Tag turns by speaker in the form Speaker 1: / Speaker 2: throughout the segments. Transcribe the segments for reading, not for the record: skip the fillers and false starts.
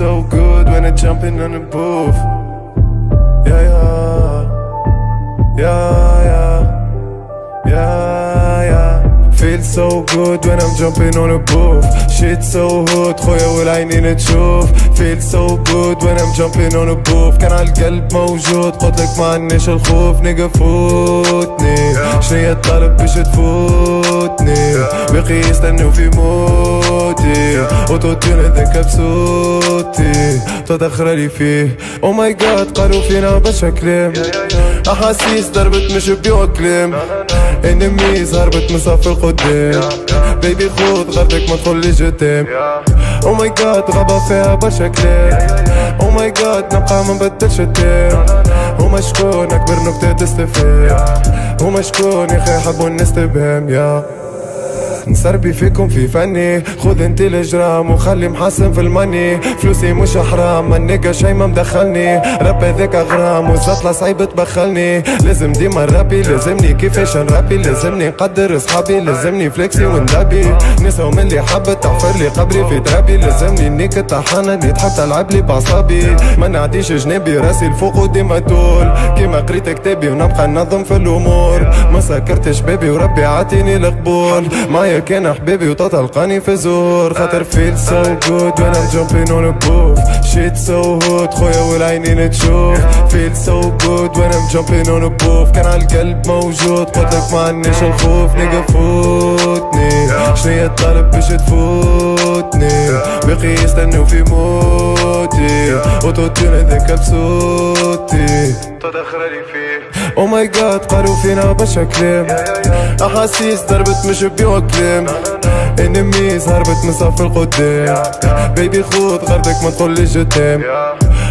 Speaker 1: so good when I'm jumping on the booth. Yeah, yeah, yeah, yeah, yeah, yeah. Feel so good when I'm jumping on a booth. Shit so hot خويا والعينين تشوف. Feel so good when I'm jumping on a booth. كان عالقلب موجود قلتلك ما عنيش الخوف. نيجا فوتني شنيا الطلب باش تفوتني. بقي يستنوا في موتي وتوتين هذاك بصوتي تدخلي فيه. او ماي جاد قالوا فينا بشكلم. احاسيس ضربت مش بيوكلم. انميز هربت من صف القدام. بيبي خود غردك ما تقولي جدام. او ماي جاد غابة فيها بشكلم. او ماي جاد نبقى ما نبدلش التيم. هما شكون اكبر نكتة تستفهم. هما شكون يا اخي حبوا نستبهم. يا نسربي فيكم في فني. خذ انتي الاجرام وخلي محسن في الماني. فلوسي مش حرام ما النيجا شي ما مدخلني. راب هذاك اغرام والزطلة صعيب تبخلني. لازم ديما رابي لازمني كيفاش نرابي. لازمني نقدر اصحابي لازمني فليكسي وندابي. نساو من اللي حبت تحفر لي قبري في ترابي. لازمني النيك الطحانة اللي تحب تلعب لي بعصابي. ما نعديش جنابي راسي الفوق وديما طول. كيما قريت كتابي ونبقى ننظم في الامور. ما سكرتش بابي وربي عاطيني القبول. معايا كان احبابي وتلقاني في زور. خاطر feel so good when I'm jumping on a booth. Shit so hot خويا والعينين تشوف. Feel so good when I'm jumping on a booth. كان عالقلب موجود قلتلك ما عنيش الخوف. نيجا فوتني شنيا الطلب باش تفوتني. بقي يستنوا في موتي وتوتين هذاك بصوتي تدخلي فيه. او ماي جاد قالوا فينا بشكلم. احاسيس ضربت مش بيوكلم. انميز هربت من صف القدام. بيبي خود غردك ما تقولي جدام.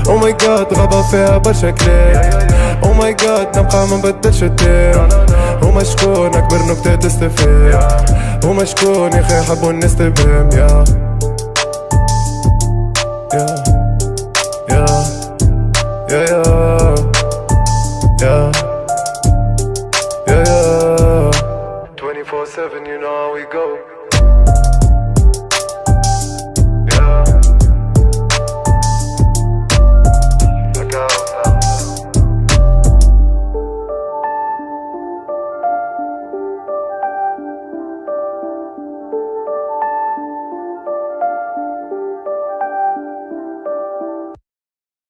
Speaker 1: او ماي جاد غابة فيها بشكلم. او ماي جاد نبقى ما نبدلش التيم. هما شكون اكبر نكتة تستفهم. هما شكون يا اخي حبوا نستبهم. يا